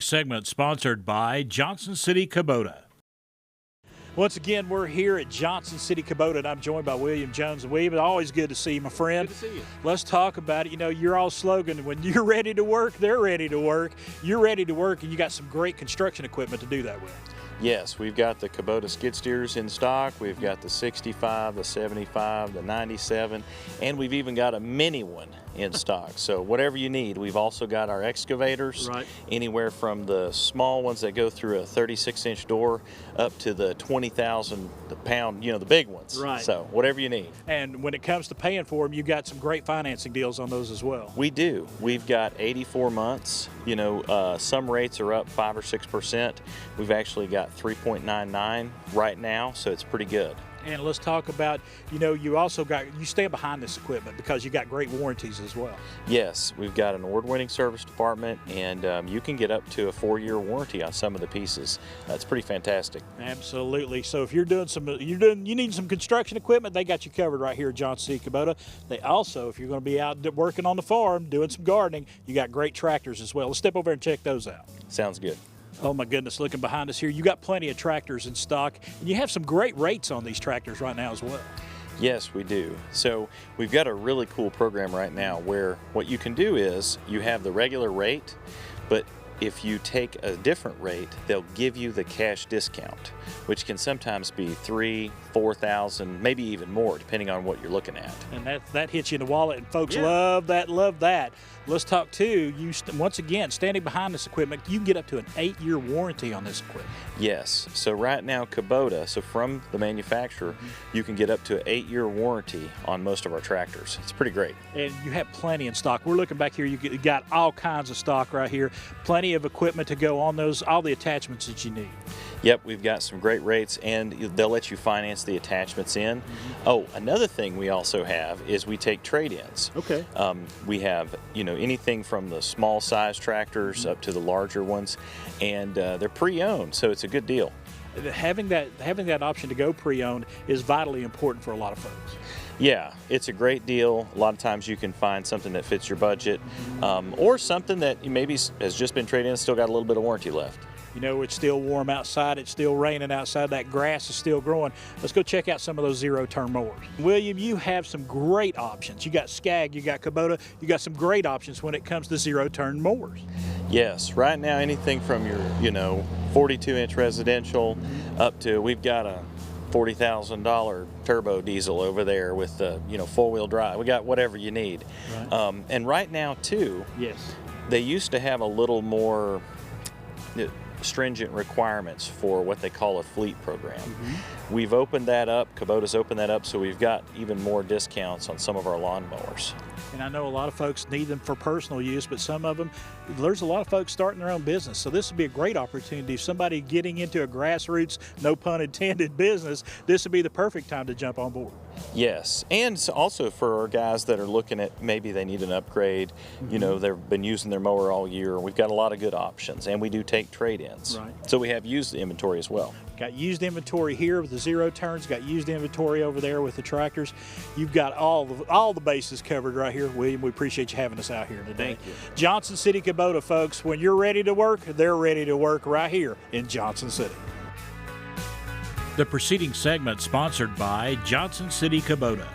Segment sponsored by Johnson City Kubota. Once again, we're here at Johnson City Kubota, and I'm joined by William Jones. And William, it's always good to see you, my friend. Good to see you. Let's talk about it. You know, your all slogan, when you're ready to work, they're ready to work. You're ready to work, and you got some great construction equipment to do that with. Yes, we've got the Kubota skid steers in stock. We've got the 65, the 75, the 97, and we've even got a mini one in stock. So whatever you need. We've also got our excavators, right, anywhere from the small ones that go through a 36-inch door up to the 20,000 pound, you know, the big ones. Right. So whatever you need. And when it comes to paying for them, you got some great financing deals on those as well. We do. We've got 84 months. You know, some rates are up 5 or 6%. We've actually got 3.99 right now, so it's pretty good. And let's talk about, you know, you stand behind this equipment because you got great warranties as well. Yes, we've got an award-winning service department, and you can get up to a 4-year warranty on some of the pieces. That's pretty fantastic. Absolutely. So if you need some construction equipment, they got you covered right here at Johnson City Kubota. They also, if you're going to be out working on the farm, doing some gardening, you got great tractors as well. Let's step over and check those out. Sounds good. Oh my goodness, looking behind us here, you got plenty of tractors in stock, and you have some great rates on these tractors right now as well. Yes, we do. So we've got a really cool program right now where what you can do is you have the regular rate, but if you take a different rate, they'll give you the cash discount, which can sometimes be $3,000, $4,000, maybe even more, depending on what you're looking at. And that hits you in the wallet, and folks love that, love that. Let's talk too, once again, standing behind this equipment, you can get up to an 8-year warranty on this equipment. Yes, so right now Kubota, so from the manufacturer, you can get up to an 8-year warranty on most of our tractors. It's pretty great. And you have plenty in stock. We're looking back here, you got all kinds of stock right here, plenty of equipment to go on those, all the attachments that you need. Yep, we've got some great rates, and they'll let you finance the attachments in. Oh, another thing we also have is we take trade-ins. Okay. We have, you know, anything from the small size tractors up to the larger ones, and they're pre-owned, so it's a good deal. Having that option to go pre-owned is vitally important for a lot of folks. Yeah, it's a great deal. A lot of times you can find something that fits your budget, or something that maybe has just been traded in and still got a little bit of warranty left. You know, it's still warm outside, it's still raining outside, that grass is still growing. Let's go check out some of those zero-turn mowers. William, you have some great options. You got Skag, you got Kubota, you got some great options when it comes to zero-turn mowers. Yes, right now anything from your, you know, 42-inch residential up to, we've got a $40,000 turbo diesel over there with the, you know, 4-wheel drive. We got whatever you need. Right. And right now too, yes, they used to have a little more stringent requirements for what they call a fleet program. We've opened that up, Kubota's opened that up, so we've got even more discounts on some of our lawnmowers. And I know a lot of folks need them for personal use, but some of them, there's a lot of folks starting their own business. So this would be a great opportunity. If somebody getting into a grassroots, no pun intended, business, this would be the perfect time to jump on board. Yes, and also for our guys that are looking at maybe they need an upgrade, you know, they've been using their mower all year. We've got a lot of good options, and we do take trade-ins. Right. So we have used inventory as well. Got used inventory here with the zero turns, got used inventory over there with the tractors. You've got all the bases covered right here. William, we appreciate you having us out here today. Thank you. Johnson City Kubota, folks, when you're ready to work, they're ready to work right here in Johnson City. The preceding segment sponsored by Johnson City Kubota.